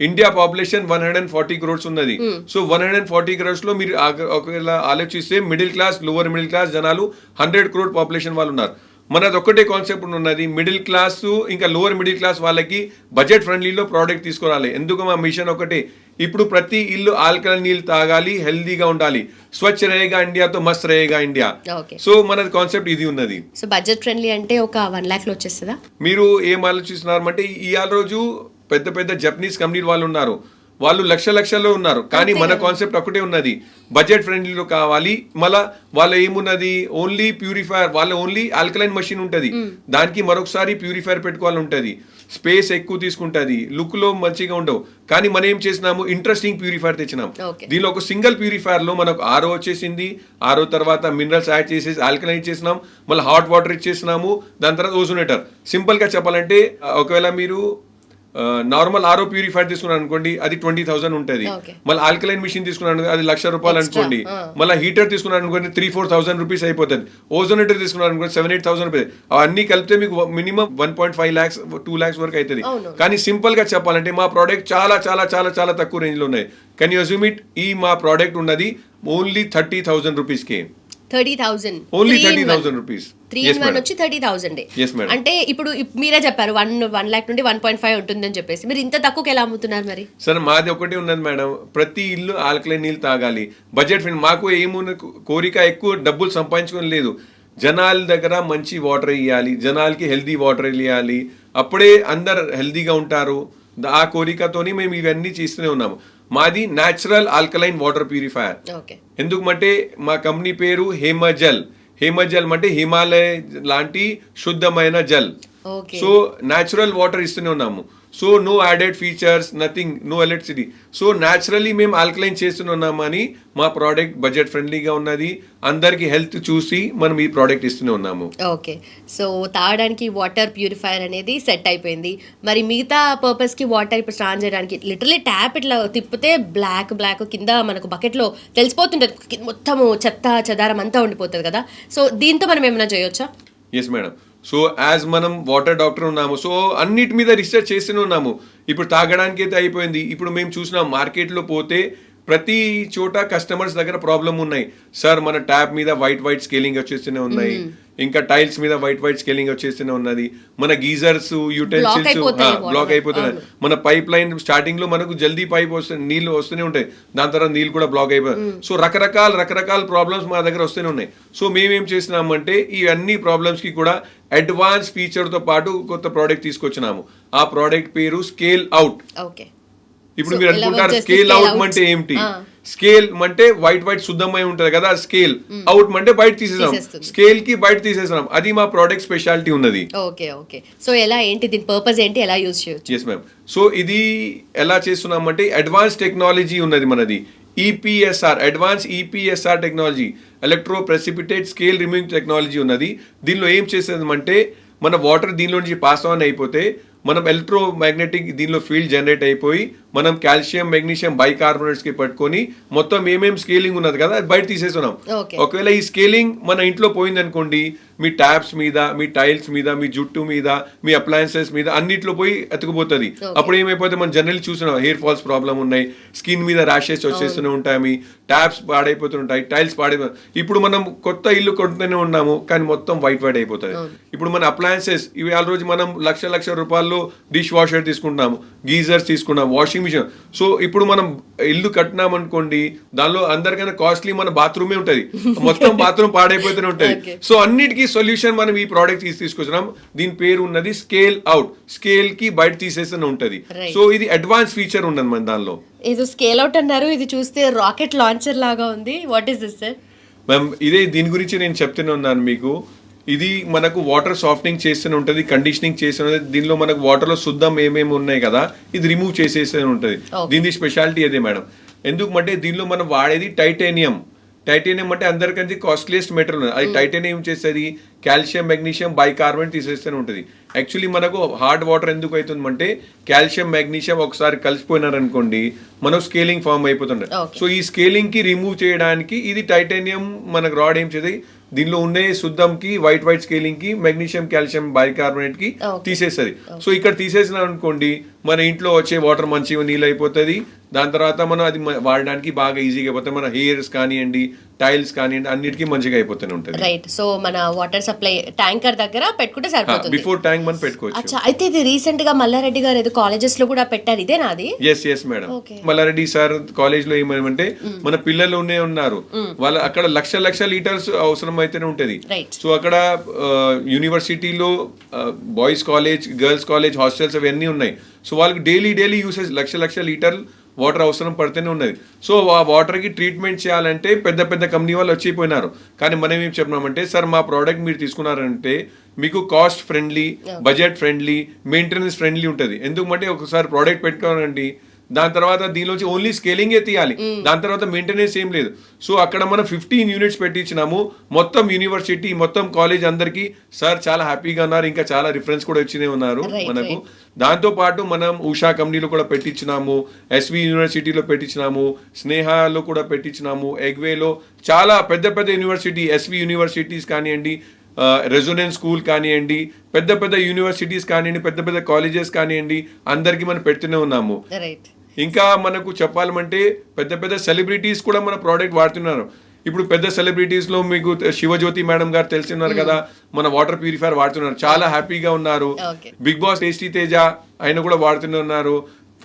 ఇండియా పాపులేషన్ 140 crores ఉన్నది. సో 140 crores లో మీరు ఒకవేళ ఆలోచిస్తే middle class, lower middle class జనాలు 100 crore పాపులేషన్ వాళ్ళు ఉన్నారు. మనది ఒక్కటే కాన్సెప్ట్ ఉన్నది, మిడిల్ క్లాస్ ఇంకా లోవర్ మిడిల్ క్లాస్ వాళ్ళకి బడ్జెట్ ఫ్రెండ్లీలో ప్రోడక్ట్ తీసుకురాలి. ఎందుకు మా మిషన్ ఒకటే, ఇప్పుడు ప్రతి ఇల్లు ఆల్కలైన్ నీళ్ళు తాగాలి, హెల్దీగా ఉండాలి. స్వచ్ఛ రేగా ఇండియా తో మస్త్ రేగా ఇండియా. సో మనది కాన్సెప్ట్ ఇది ఉన్నది. సో బడ్జెట్ ఫ్రెండ్లీ అంటే ఒక 1 lakh లో వచ్చేస్తుందా? మీరు ఏం ఆలోచిస్తున్నారు అంటే, ఇవాళ రోజు పెద్ద పెద్ద జపనీస్ కంపెనీలు వాళ్ళు ఉన్నారు, వాళ్ళు లక్షల్లో ఉన్నారు. కానీ మన కాన్సెప్ట్ ఒకటే ఉన్నది, బడ్జెట్ ఫ్రెండ్లీలో కావాలి. మళ్ళా వాళ్ళ ఏమున్నది, ఓన్లీ ప్యూరిఫైర్, వాళ్ళ ఓన్లీ ఆల్కలైన్ మషిన్ ఉంటుంది, దానికి మరొకసారి ప్యూరిఫైర్ పెట్టుకోవాలి ఉంటుంది, స్పేస్ ఎక్కువ తీసుకుంటుంది, లుక్ లో మంచిగా ఉండవు. కానీ మనం ఏం చేసినాము, ఇంట్రెస్టింగ్ ప్యూరిఫైర్ తెచ్చినాం. దీనిలో ఒక సింగిల్ ప్యూరిఫైర్ లో మనకు ఆరో వచ్చేసింది, ఆరో తర్వాత మినరల్స్ యాడ్ చేసేసి ఆల్కలైన్ ఇచ్చేసినాం, మళ్ళీ హాట్ వాటర్ ఇచ్చేసినాము, దాని తర్వాత ఓజోనేటర్. సింపుల్ గా చెప్పాలంటే, ఒకవేళ మీరు నార్మల్ ఆరో ప్యూరిఫైర్ తీసుకున్నాను అనుకోండి, అది 20,000 ఉంటుంది. మళ్ళీ ఆల్కలైన్ మిషన్ తీసుకున్నాను, అది ₹1,00,000 అనుకోండి. మళ్ళీ హీటర్ తీసుకున్నాను అనుకోండి, 3-4,000 రూపీస్ అయిపోతుంది. ఓజోనేటర్ తీసుకున్నాను అనుకోండి, 7-8,000 రూపీస్. అవన్నీ కలిపితే మీకు మినిమం 1.5 lakhs 2 lakhs వరకు అవుతుంది. కానీ సింపుల్ గా చెప్పాలంటే మా ప్రోడక్ట్ చాలా చాలా చాలా చాలా తక్కువ రేంజ్ లో ఉన్నాయి. Can you assume it? ఈ మా ప్రోడక్ట్ ఉన్నది ఓన్లీ 30,000 రూపీస్ కే. 30,000 ఓన్లీ 30,000 రూపీస్. 3-in-1 వచ్చి 30,000. అంటే ఇప్పుడు మీరే చెప్పారు 1 lakh నుండి 1.5 ఉంటుందని చెప్పేసి, మీరు ఇంత తక్కువకి ఎలా అమ్ముతున్నారు మరి? సరే, మాది ఒకటి ఉన్నది మేడం, ప్రతి ఇల్లు ఆల్కలైన్ నీళ్ళు తాగాలి, బడ్జెట్ ఫ్రెండ్. మాకు ఏమున్న కోరిక ఎక్కువ డబ్బులు సంపాదించుకొని లేదు, జనాల దగ్గర మంచి వాటర్ ఇవ్వాలి, జనాలకి హెల్దీ వాటర్ ఇవ్వాలి, అప్పుడే అందరు హెల్దీగా ఉంటారు. ఆ కోరికతోని మేము ఇవన్నీ చేస్తూనే ఉన్నాము. మాది న్యాచురల్ ఆల్కలైన్ వాటర్ ప్యూరిఫైయర్. ఎందుకంటే మా కంపెనీ పేరు హేమజల్. హేమజల్ అంటే హిమాలయ లాంటి శుద్ధమైన జల్. సో న్యాచురల్ వాటర్ ఇస్తూనే ఉన్నాము. So no added features, nothing, no electricity. So naturally మేము ఆల్కలైన్ చేస్తున్నామని మా ప్రోడక్ట్ బడ్జెట్ ఫ్రెండ్లీగా ఉన్నది, అందరికి హెల్త్ చూసి మనం ఈ ప్రోడక్ట్ ఇస్తూనే ఉన్నాము. ఓకే, సో తాగడానికి వాటర్ ప్యూరిఫైర్ అనేది సెట్ అయిపోయింది. మరి మిగతా పర్పస్ కి వాటర్ ఇప్పుడు స్నానం చేయడానికి లిటరలీ ట్యాప్ ఇట్లా తిప్పితే బ్లాక్ కింద మనకు బకెట్ లో తెలిసిపోతుంటది, మొత్తము చెత్త చెదారం అంతా ఉండిపోతుంది కదా. సో దీంతో మనం ఏమైనా చేయొచ్చా? Yes madam. సో యాజ్ మనం వాటర్ డాక్టర్ ఉన్నాము, సో అన్నిటి మీద రీసెర్చ్ చేస్తూనే ఉన్నాము. ఇప్పుడు తాగడానికి అయితే అయిపోయింది. ఇప్పుడు మేము చూసినాం మార్కెట్లో పోతే ప్రతి చోట కస్టమర్స్ దగ్గర ప్రాబ్లం ఉన్నాయి. సార్ మన ట్యాప్ మీద వైట్ స్కేలింగ్ వచ్చేస్తూనే ఉన్నాయి, ఇంకా టైల్స్ మీద వైట్ స్కేలింగ్ వచ్చేస్తూనే ఉన్నది, మన గీజర్స్ యూటెన్సిల్స్ బ్లాక్ అయిపోతున్నాయి, మన పైప్ లైన్ స్టార్టింగ్ లో మనకు జల్దీ పైప్ వస్తుంది, నీళ్లు వస్తూనే ఉంటాయి, దాని తర్వాత నీళ్ళు కూడా బ్లాక్ అయిపోయి. సో రకరకాల ప్రాబ్లమ్స్ మా దగ్గర వస్తూనే ఉన్నాయి. సో మేమేం చేసినామంటే ఈ అన్ని ప్రాబ్లమ్స్ కి కూడా అడ్వాన్స్ ఫీచర్ తో పాటు కొత్త ప్రోడక్ట్ తీసుకొచ్చినాము. ఆ ప్రోడక్ట్ పేరు స్కేల్ అవుట్. ఇప్పుడు మీరు అనుకుంటారు స్కేల్ అవుట్ అంటే ఏంటి? స్కేల్ అంటే వైట్ శుద్ధమై ఉంటది కదా, స్కేల్ అవుట్ అంటే బయట తీసేసాం, స్కేల్ కి బయట తీసేసాం. అది మా ప్రోడక్ట్ స్పెషాలిటీ ఉన్నది. ఓకే. సో ఎలా ఏంటి, దీని పర్పస్ ఏంటి, ఎలా యూజ్ చేయొచ్చు? Yes ma'am. సో ఇది ఎలా చేస్తున్నామంటే అడ్వాన్స్ టెక్నాలజీ ఉన్నది మనది, EPSR, advance EPSR technology, electro precipitate scale removing technology ఉన్నది. దీనిలో ఏం చేసేదంటే మన వాటర్ దీనిలో నుంచి పాస్ ఆన్ అయిపోతే మనం ఎలక్ట్రోమాగ్నెటిక్ దీనిలో ఫీల్డ్ జనరేట్ అయిపోయి మనం కాల్షియం మెగ్నీషియం బైకార్బోనేట్స్ కి పట్టుకొని మొత్తం ఏమేమి స్కేలింగ్ ఉన్నది కదా అది బయట తీసేస్తున్నాం. ఒకవేళ ఈ స్కేలింగ్ మన ఇంట్లో పోయింది అనుకోండి, మీ ట్యాప్స్ మీద, మీ టైల్స్ మీద, మీ జుట్టు మీద, మీ అప్లయన్సెస్ మీద అన్నిట్లో పోయి ఎత్తుకుపోతుంది. అప్పుడు ఏమైపోతే మనం జనరల్ చూసినాం హెయిర్ ఫాల్స్ ప్రాబ్లం ఉన్నాయి, స్కిన్ మీద ర్యాషెస్ వచ్చేస్తూనే ఉంటాయి, మీ ట్యాప్స్ పాడైపోతుంటాయి, టైల్స్ పాడైపోతాయి. ఇప్పుడు మనం కొత్త ఇల్లు కొంటూనే ఉన్నాము కానీ మొత్తం వైట్ అయిపోతుంది. ఇప్పుడు మన అప్లయన్సెస్ ఇవి ఆ రోజు మనం లక్ష రూపాయల్లో డిష్ వాషర్ తీసుకుంటున్నాము, గీజర్స్ తీసుకున్నాం, వాషింగ్ మిషన్. సో ఇప్పుడు మనం ఇల్లు కట్టినాం అనుకోండి, దానిలో అందరికన్నా కాస్ట్లీ మన బాత్రూమే ఉంటది, మొత్తం బాత్రూమ్ పాడైపోతూనే ఉంటది. సో అన్నిటికీ సొల్యూషన్ మనం ఈ ప్రోడక్ట్ తీసుకొచ్చినాం. దీని పేరు ఉన్నది స్కేల్ అవుట్. స్కేల్ కి బయట తీసేస్తూనే ఉంటది. సో ఇది అడ్వాన్స్ ఫీచర్ ఉన్నది మన దానిలో. ఇది స్కేల్ అవుట్ అన్నారు, ఇది చూస్తే రాకెట్ లాంచర్ లాగా ఉంది. What is this sir? Ma'am ఇదే దీని గురించి నేను చెప్తూనే ఉన్నాను మీకు. ఇది మనకు వాటర్ సాఫ్టనింగ్ చేస్తూనే ఉంటుంది, కండిషనింగ్ చేస్తూనే ఉంటుంది. దీనిలో మనకు వాటర్లో శుద్ధం ఏమేమి ఉన్నాయి కదా, ఇది రిమూవ్ చేసేస్తూనే ఉంటుంది. దీని స్పెషాలిటీ అదే మేడం. ఎందుకంటే దీనిలో మనం వాడేది టైటానియం. టైటానియం అంటే అందరికంటే కాస్ట్లీయెస్ట్ మెటీరియల్. అది టైటానియం చేసేది కాల్షియం, మెగ్నీషియం, బైకార్బోనేట్ తీసేస్తూనే ఉంటుంది. యాక్చువల్లీ మనకు హార్డ్ వాటర్ ఎందుకు అవుతుందంటే కాల్షియం, మెగ్నీషియం ఒకసారి కలిసిపోయినారనుకోండి మనకు స్కేలింగ్ ఫామ్ అయిపోతుంది. సో ఈ స్కేలింగ్ కి రిమూవ్ చేయడానికి ఇది టైటానియం మనకు రాడ్ ఏం చేసేది, దీనిలో ఉండే శుద్ధంకి వైట్ స్కేలింగ్ కి మెగ్నీషియం, కాల్షియం, బైకార్బోనేట్ కి తీసేస్తుంది. సో ఇక్కడ తీసేసిన అనుకోండి మన ఇంట్లో వచ్చే వాటర్ మంచిగా నీళ్ళు అయిపోతుంది. దాని తర్వాత మనం అది వాడడానికి బాగా ఈజీగా అయిపోతుంది. మన హెయిర్స్ కానివ్వండి, టైల్స్ కానివ్వండి, అన్నిటికీ మంచిగా అయిపోతూనే ఉంటుంది. రైట్. సో మన వాటర్ సప్లై ట్యాంకర్ దగ్గర పెట్టుకుంటే సరిపోతుంది. బిఫోర్ ట్యాంక్ మనం పెట్టుకోవచ్చు. అచ్చా, అయితే ఇది రీసెంట్ గా మల్లారెడ్డి గారు ఏదో కాలేజెస్ లో కూడా పెట్టారు, ఇదేనా అది? Yes madam. Mallareddy sir college లో ఏమంటే మన పిల్లలు ఉన్నారు, వాళ్ళ అక్కడ లక్ష లీటర్స్ అవసరం అయితేనే ఉంటది. సో అక్కడ యూనివర్సిటీలో boys college, girls college, hostels అవన్నీ ఉన్నాయి. సో వాళ్ళకి డైలీ యూసేజ్ లక్ష లీటర్ వాటర్ అవసరం పడితేనే ఉన్నది. సో ఆ వాటర్కి ట్రీట్మెంట్ చేయాలంటే పెద్ద కంపెనీ వాళ్ళు వచ్చిపోయినారు. కానీ మనం ఏం చెప్పినామంటే, సార్ మా ప్రోడక్ట్ మీరు తీసుకున్నారంటే మీకు cost friendly, budget friendly, maintenance friendly ఉంటుంది. ఎందుకంటే ఒకసారి ప్రోడక్ట్ పెట్టుకోవాలండి, దాని తర్వాత దీనిలోంచి ఓన్లీ స్కేలింగే తీయాలి, దాని తర్వాత మెయింటెనెన్స్ ఏం లేదు. సో అక్కడ మనం 15 యూనిట్స్ పెట్టించినాము. మొత్తం యూనివర్సిటీ, మొత్తం కాలేజ్ అందరికి సార్ చాలా హ్యాపీగా ఉన్నారు. ఇంకా చాలా రిఫరెన్స్ కూడా వచ్చినే ఉన్నారు మనకు. దాంతో పాటు మనం ఉషా కంపెనీలో కూడా పెట్టించినాము, ఎస్వి యూనివర్సిటీలో పెట్టించినాము, స్నేహాలో కూడా పెట్టించినాము, ఎగ్వేలో చాలా పెద్ద యూనివర్సిటీ, ఎస్వి యూనివర్సిటీస్ కానివ్వండి, రెజొనెన్స్ స్కూల్ కానివ్వండి, పెద్ద యూనివర్సిటీస్ కానివ్వండి, పెద్ద కాలేజెస్ కానివ్వండి, అందరికి మనం పెడుతూనే ఉన్నాము. ఇంకా మనకు చెప్పాలంటే పెద్ద సెలబ్రిటీస్ కూడా మన ప్రోడక్ట్ వాడుతున్నారు. ఇప్పుడు పెద్ద సెలబ్రిటీస్ లో మీకు శివజ్యోతి మేడం గారు తెలిసినారు కదా, మన వాటర్ ప్యూరిఫైర్ వాడుతున్నారు, చాలా హ్యాపీగా ఉన్నారు. బిగ్ బాస్ టేస్టీ తేజ ఆయన కూడా వాడుతున్నారు.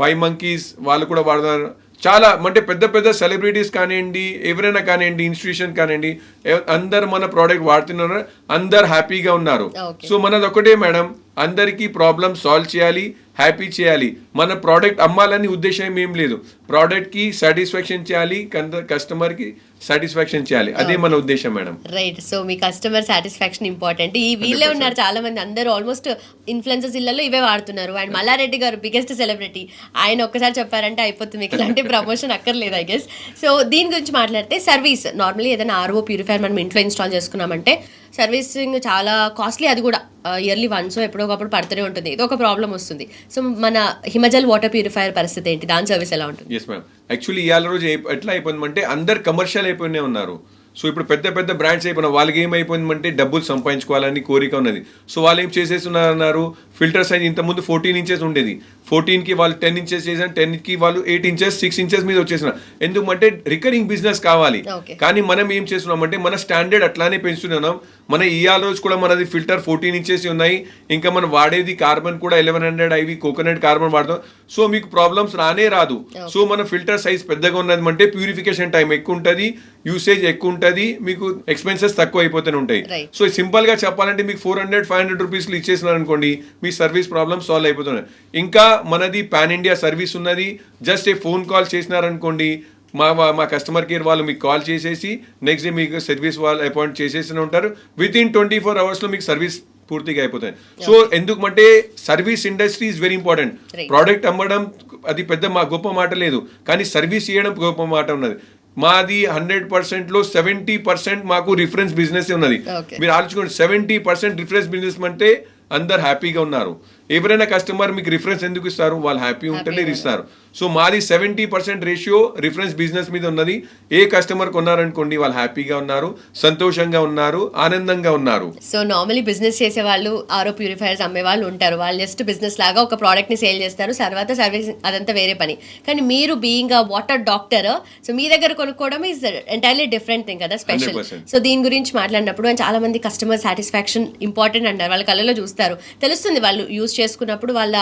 5 monkeys వాళ్ళు కూడా వాడుతున్నారు. చాలా అంటే పెద్ద సెలబ్రిటీస్ కానివ్వండి, ఎవరైనా కానివ్వండి, ఇన్స్టిట్యూషన్ కానివ్వండి, అందరు మన ప్రోడక్ట్ వాడుతున్నారు, అందరు హ్యాపీగా ఉన్నారు. సో మనది ఒకటే మేడం, అందరికీ ప్రాబ్లమ్ సాల్వ్ చేయాలి, హ్యాపీ చేయాలి. మన ప్రోడక్ట్ అమ్మాలని ఉద్దేశం ఏం లేదు, ప్రోడక్ట్ కి సాటిస్ఫాక్షన్ చేయాలి, కస్టమర్ కి సాటిస్ఫాక్షన్ చేయాలి, అదే మన ఉద్దేశం మేడం. రైట్. సో మీ కస్టమర్ సాటిస్ఫాక్షన్ ఇంపార్టెంట్. ఈ వీళ్ళే ఉన్నారు చాలా మంది, అందరూ ఆల్మోస్ట్ ఇన్ఫ్లుయెన్సర్స్ ఇళ్లలో ఇవే వాడుతున్నారు. అండ్ మల్లారెడ్డి గారు బిగ్గెస్ట్ సెలబ్రిటీ, ఆయన ఒక్కసారి చెప్పారంటే అయిపోతుంది, మీకు ఇలాంటి ప్రమోషన్ అక్కర్లేదు ఐ గెస్. సో దీని గురించి మాట్లాడితే సర్వీస్, నార్మల్లీ ఏదైనా ఆర్ఓ ప్యూరిఫైర్ మనం ఇంట్లో ఇన్స్టాల్ చేసుకున్నామంటే సర్వీసింగ్ చాలా కాస్ట్లీ, అది కూడా ఇయర్లీ వన్స్ ఎప్పుడో ఒకప్పుడు పడుతూనే ఉంటుంది, ఏదో ఒక ప్రాబ్లం వస్తుంది. సో మన హిమజల్ వాటర్ ప్యూరిఫైర్ పరిస్థితి ఏంటి, దాని సర్వీస్ ఎలా ఉంటుంది? Yes ma'am. యాక్చువల్లీ ఇవాళ రోజు ఎట్లా అయిపోయిందంటే అందరు కమర్షియల్ అయిపోయినే ఉన్నారు. సో ఇప్పుడు పెద్ద బ్రాండ్స్ అయిపోయినా వాళ్ళకి ఏమైపోయిందంటే డబ్బులు సంపాదించుకోవాలని కోరిక ఉన్నది. సో వాళ్ళు ఏం చేసేస్తున్నారు, ఫిల్టర్ సైజ్ ఇంతకుముందు 14 inches ఉండేది, 14కి వాళ్ళు 10 inches చేసారు, 10కి వాళ్ళు 8 inches 6 inches మీద వచ్చేసిన. ఎందుకంటే రికరింగ్ బిజినెస్ కావాలి. కానీ మనం ఏం చేస్తున్నామంటే మన స్టాండర్డ్ అట్లానే పెంచుతున్నాం. మన ఇవాళ రోజు కూడా మనది ఫిల్టర్ 14 inches ఉన్నాయి, ఇంకా మనం వాడేది కార్బన్ కూడా 1100 IV కోకోనట్ కార్బన్ వాడతాం. సో మీకు ప్రాబ్లమ్స్ రాదు. సో మన ఫిల్టర్ సైజ్ పెద్దగా ఉన్నది అంటే ప్యూరిఫికేషన్ టైం ఎక్కువ ఉంటుంది, యూసేజ్ ఎక్కువ ఉంటుంది, మీకు ఎక్స్పెన్సెస్ తక్కువ అయిపోతూనే ఉంటాయి. సో సింపుల్ గా చెప్పాలంటే మీకు 400-500 రూపీస్లు ఇచ్చేసినారు అనుకోండి, మీ సర్వీస్ ప్రాబ్లమ్ సాల్వ్ అయిపోతున్నాయి. ఇంకా మనది పాన్ ఇండియా సర్వీస్ ఉన్నది. జస్ట్ ఏ ఫోన్ కాల్ చేసినారనుకోండి, మా కస్టమర్ కేర్ వాళ్ళు మీకు కాల్ చేసేసి నెక్స్ట్ డే మీకు సర్వీస్ వాళ్ళు అపాయింట్ చేసేసి ఉంటారు. వితిన్ 24 hours లో మీకు సర్వీస్ పూర్తిగా అయిపోతుంది. సో ఎందుకంటే service industry is very important. Product అమ్మడం అది పెద్ద గొప్ప మాట లేదు, కానీ సర్వీస్ చేయడం గొప్ప మాట ఉన్నది. మాది 100% లో 70% మాకు రిఫరెన్స్ బిజినెస్ ఉన్నది. మీరు ఆలోచించుకోండి, 70% రిఫరెన్స్ బిజినెస్ అంటే అందరు హ్యాపీగా ఉన్నారు. ఎవరైనా కస్టమర్ మీకు రిఫరెన్స్ ఎందుకు ఇస్తారు, వాళ్ళు హ్యాపీ ఉంటేనే ఇస్తారు. సో మాది 70% రేషియో రిఫరెన్స్ బిజినెస్ మీద ఉన్నది. ఏ కస్టమర్ కొన్నారనుకోండి వాళ్ళు హ్యాపీగా ఉన్నారు, సంతోషంగా ఉన్నారు, ఆనందంగా ఉన్నారు. సో నార్మల్లీ బిజినెస్ చేసే వాళ్ళు, ఆరో ప్యూరిఫైర్స్ అమ్మే వాళ్ళు ఉంటారు, వాళ్ళు జస్ట్ బిజినెస్ లాగా ఒక ప్రోడక్ట్ ని సేల్ చేస్తారు, తర్వాత సర్వీస్ అదంతా వేరే పని. కానీ మీరు being a water doctor, so మీ దగ్గర కొనుక్కోవడం ఈజ్ ఎంటైర్లీ డిఫరెంట్ థింగ్ కదా, స్పెషల్. సో దీని గురించి మాట్లాడినప్పుడు చాలా మంది కస్టమర్ సాటిస్ఫాక్షన్ ఇంపార్టెంట్ అంటారు, వాళ్ళ కళ్ళలో చూస్తారు, తెలుస్తుంది వాళ్ళు యూజ్ చేసుకున్నప్పుడు వాళ్ళ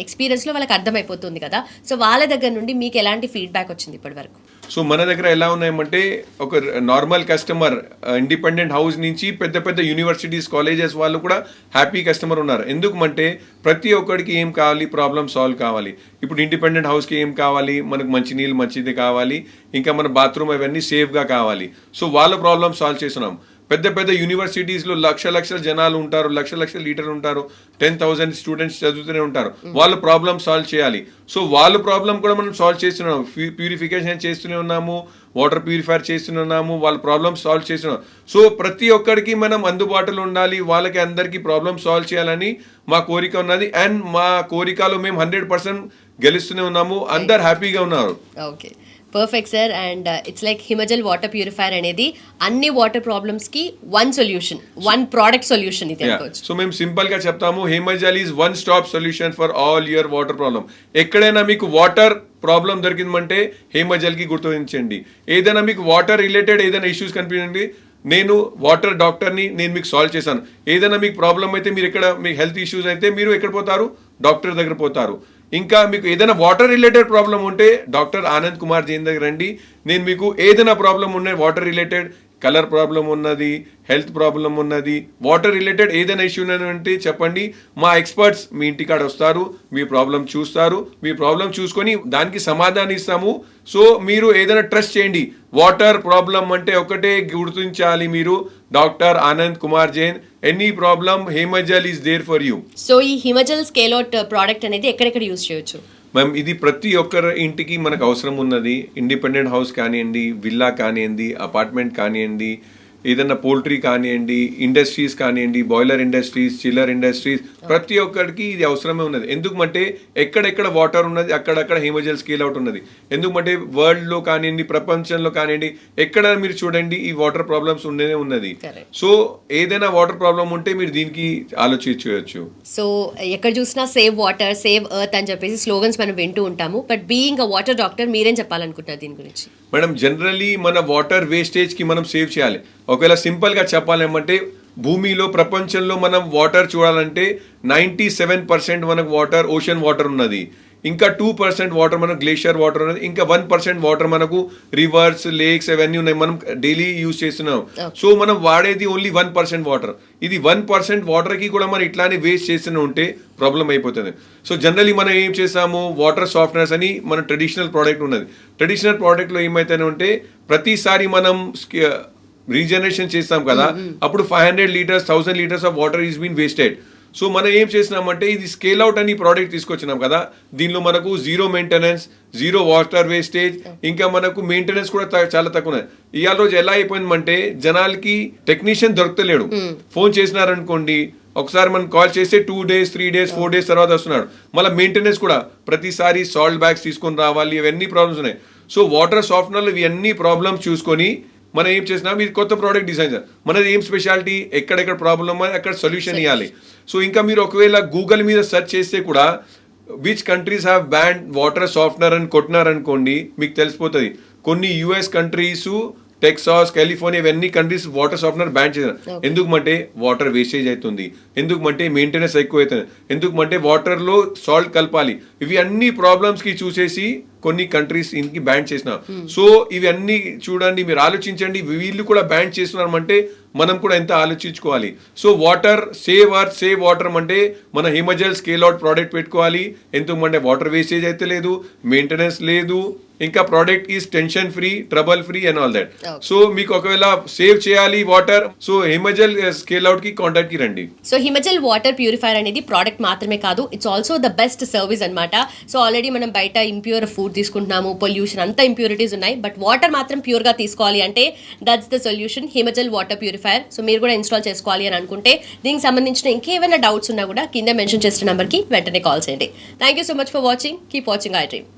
ఎక్స్పీరియన్స్లో వాళ్ళకి అర్థమైపోతుంది కదా. సో వాళ్ళ దగ్గర నుండి మీకు ఎలాంటి ఫీడ్బ్యాక్ వచ్చింది ఇప్పటి వరకు? సో మన దగ్గర ఎలా ఉన్నాయంటే ఒక నార్మల్ కస్టమర్ ఇండిపెండెంట్ హౌస్ నుంచి పెద్ద పెద్ద యూనివర్సిటీస్ కాలేజెస్ వాళ్ళు కూడా హ్యాపీ కస్టమర్ ఉన్నారు. ఎందుకంటే ప్రతి ఒక్కడికి ఏం కావాలి, ప్రాబ్లమ్ సాల్వ్ కావాలి. ఇప్పుడు ఇండిపెండెంట్ హౌస్కి ఏం కావాలి, మనకు మంచినీళ్ళు మంచిది కావాలి, ఇంకా మన బాత్రూమ్ అవన్నీ సేఫ్గా కావాలి. సో వాళ్ళ ప్రాబ్లమ్ సాల్వ్ చేస్తున్నాం. పెద్ద పెద్ద యూనివర్సిటీస్లో లక్షల జనాలు ఉంటారు, లక్షల లీటర్లు ఉంటారు, 10,000 స్టూడెంట్స్ చదువుతూనే ఉంటారు. వాళ్ళ ప్రాబ్లమ్ సాల్వ్ చేయాలి. సో వాళ్ళ ప్రాబ్లం కూడా మనం సాల్వ్ చేస్తున్నాం. ప్యూరిఫికేషన్ చేస్తూనే ఉన్నాము, వాటర్ ప్యూరిఫైర్ చేస్తూనే ఉన్నాము, వాళ్ళ ప్రాబ్లమ్ సాల్వ్ చేస్తున్నాం. సో ప్రతి ఒక్కరికి మనం అందుబాటులో ఉండాలి, వాళ్ళకి అందరికీ ప్రాబ్లమ్ సాల్వ్ చేయాలని మా కోరిక ఉన్నది. అండ్ మా కోరికలో మేము 100% గెలుస్తూనే ఉన్నాము. అందరు హ్యాపీగా ఉన్నారు. Okay, perfect sir. And it's like Himajal water purifier అనేది అన్ని వాటర్ ప్రాబ్లమ్స్ కి one solution, one product solution ఇది అనుకోవచ్చు. సో మేము సింపుల్ గా చెప్తాము, Himajal is one stop solution for all your water problem. ఎక్కడైనా మీకు వాటర్ ప్రాబ్లం దొరికిందంటే హిమజల్ కి గుర్తించండి. ఏదైనా మీకు వాటర్ రిలేటెడ్ ఏదైనా ఇష్యూస్ కనిపించండి, నేను వాటర్ డాక్టర్ని, నేను మీకు సాల్వ్ చేశాను. ఏదైనా మీకు ప్రాబ్లం అయితే మీరు ఎక్కడ, మీకు హెల్త్ ఇష్యూస్ అయితే మీరు ఎక్కడ పోతారు, డాక్టర్ దగ్గర పోతారు. ఇంకా మీకు ఏదైనా వాటర్ రిలేటెడ్ ప్రాబ్లం ఉంటే డాక్టర్ ఆనంద్ కుమార్ జైన్ దగ్గర రండి. నేను మీకు ఏదైనా ప్రాబ్లం ఉన్నాయి, వాటర్ రిలేటెడ్, కలర్ ప్రాబ్లం ఉన్నది, హెల్త్ ప్రాబ్లం ఉన్నది, వాటర్ రిలేటెడ్ ఏదైనా ఇష్యూ అంటే చెప్పండి. మా ఎక్స్పర్ట్స్ మీ ఇంటికాడ వస్తారు, మీ ప్రాబ్లం చూస్తారు, మీ ప్రాబ్లం చూసుకొని దానికి సమాధానం ఇస్తాము. సో మీరు ఏదైనా ట్రస్ట్ చేయండి. వాటర్ ప్రాబ్లం అంటే ఒకటే గుర్తించాలి మీరు, doctor Anand Kumar Jain. Any problem Himajal is there for you. So ఈ హిమజల్ స్కేల్ అవుట్ ప్రోడక్ట్ అనేది ఎక్కడెక్కడ యూజ్ చేయొచ్చు? మ్యామ్ ఇది ప్రతి ఒక్కరి ఇంటికి మనకు అవసరం ఉన్నది. ఇండిపెండెంట్ హౌస్ కానివ్వండి, విల్లా కానివ్వండి, అపార్ట్మెంట్ కానివ్వండి, ఏదన్నా పోల్ట్రీ కానివ్వండి, ఇండస్ట్రీస్ కానివ్వండి, బాయిలర్ ఇండస్ట్రీస్, చిల్లర్ ఇండస్ట్రీస్, ప్రతి ఒక్కరికి ఇది అవసరమే ఉన్నది. ఎందుకంటే ఎక్కడెక్కడ వాటర్ ఉన్నది అక్కడక్కడ హిమజల్ స్కేల్ అవుట్ ఉన్నది. ఎందుకంటే వరల్డ్లో కానివ్వండి, ప్రపంచంలో కానివ్వండి, ఎక్కడ మీరు చూడండి ఈ వాటర్ ప్రాబ్లమ్స్ ఉండేనే ఉన్నది. సో ఏదైనా వాటర్ ప్రాబ్లం ఉంటే మీరు దీనికి ఆలోచించవచ్చు. సో ఎక్కడ చూసినా సేవ్ వాటర్, సేవ్ ఎర్త్ అని చెప్పేసి స్లోగన్స్ మనం వింటూ ఉంటాము. But being a water doctor మీరేం చెప్పాలనుకుంటున్నారు దీని గురించి? మేడం జనరల్లీ మన వాటర్ వేస్టేజ్కి మనం సేవ్ చేయాలి. ఒకవేళ సింపుల్గా చెప్పాలేమంటే భూమిలో, ప్రపంచంలో మనం వాటర్ చూడాలంటే 97% మనకు వాటర్ ఓషన్ వాటర్ ఉన్నది. ఇంకా 2% వాటర్ మనకు గ్లేషియర్ వాటర్ ఉన్నది. ఇంకా 1% వాటర్ మనకు రివర్స్, లేక్స్ అవన్నీ ఉన్నాయి, మనం డైలీ యూజ్ చేస్తున్నాం. సో మనం వాడేది ఓన్లీ 1% వాటర్. ఇది 1% వాటర్కి కూడా మనం ఇట్లానే వేస్ట్ చేస్తూనే ఉంటే ప్రాబ్లం అయిపోతుంది. సో జనరలీ మనం ఏం చేస్తాము, వాటర్ సాఫ్ట్నర్స్ అని మన ట్రెడిషనల్ ప్రోడక్ట్ ఉన్నది. ట్రెడిషనల్ ప్రోడక్ట్లో ఏమైతేనే ఉంటే ప్రతిసారి మనం రీజనరేషన్ చేస్తాం కదా, అప్పుడు 500 litres 1000 litres of water is been wasted. So మనం ఏం చేసినామంటే ఇది స్కేల్ అవుట్ అని ప్రోడక్ట్ తీసుకొచ్చినాం కదా, దీనిలో మనకు zero maintenance, zero water wastage, ఇంకా మనకు మెయింటెనెన్స్ కూడా చాలా తక్కువ ఉన్నది. ఇవాళ రోజు ఎలా అయిపోయిందంటే జనాలకి టెక్నీషియన్ దొరకలేడు. ఫోన్ చేసినారనుకోండి, ఒకసారి మనం కాల్ చేస్తే 2 days 3 days 4 days తర్వాత వస్తున్నాడు. మళ్ళీ మెయింటెనెన్స్ కూడా ప్రతిసారి సాల్ట్ బ్యాగ్స్ తీసుకొని రావాలి, ఇవన్నీ ప్రాబ్లమ్స్ ఉన్నాయి. సో వాటర్ సాఫ్ట్నర్లు ఇవన్నీ ప్రాబ్లమ్స్ చూసుకొని మనం ఏం చేసినాం, ఇది కొత్త ప్రోడక్ట్ డిజైన్ చేయాలి. మనది ఏం స్పెషాలిటీ, ఎక్కడెక్కడ ప్రాబ్లమ్ అని అక్కడ సొల్యూషన్ ఇవ్వాలి. సో ఇంకా మీరు ఒకవేళ గూగుల్ మీద సెర్చ్ చేస్తే కూడా which countries have ban water softener అని కొట్టినారనుకోండి, మీకు తెలిసిపోతుంది. కొన్ని యుఎస్ కంట్రీస్, టెక్సాస్, కాలిఫోర్నియా, ఇవన్నీ కంట్రీస్ వాటర్ సాఫ్ట్నర్ బ్యాన్ చేశారు. ఎందుకంటే వాటర్ వేస్టేజ్ అవుతుంది, ఎందుకంటే మెయింటెనెన్స్ ఎక్కువ అవుతుంది, ఎందుకంటే వాటర్లో సాల్ట్ కలపాలి. ఇవి అన్ని ప్రాబ్లమ్స్కి చూసేసి కొన్ని కంట్రీస్ ఇంటికి బ్యాన్ చేసిన. సో ఇవన్నీ చూడండి, మీరు ఆలోచించండి, వీళ్ళు కూడా బ్యాన్ చేస్తున్నారంటే మనం కూడా ఎంత ఆలోచించుకోవాలి. So water save earth save water అంటే మన హిమజల్ స్కేల్ అవుట్ ప్రోడక్ట్ పెట్టుకోవాలి. ఎందుకంటే వాటర్ వేస్టేజ్ అయితే లేదు, మెయింటెనెన్స్ లేదు, ఇంకా product is tension free, trouble free and all that. So మీకు ఒకవేళ సేవ్ చేయాలి water, so Himajal scale out కి కాంటాక్ట్ కి రండి. సో హిమజల్ వాటర్ ప్యూరిఫైర్ అనేది ప్రోడక్ట్ మాత్రమే కాదు, it's also the best service అన్నమాట. సో ఆల్రెడీ మనం బయట ఇంప్యూర్ ఫుడ్ తీసుకుంటున్నాము, పొల్యూషన్ అంతా ఇంప్యూరిటీస్ ఉన్నాయి, బట్ వాటర్ మాత్రం ప్యూర్ గా తీసుకోవాలి అంటే that's the solution, Himajal water purifier. So మీరు కూడా ఇన్స్టాల్ చేసుకోవాలి అని అనుకుంటే, దీనికి సంబంధించిన ఇంకేమైనా డౌట్స్ ఉన్నా కూడా కింద మెన్షన్ చేసిన నెంబర్కి వెంటనే కాల్ చేయండి. Thank you so much for watching. Keep watching I dream.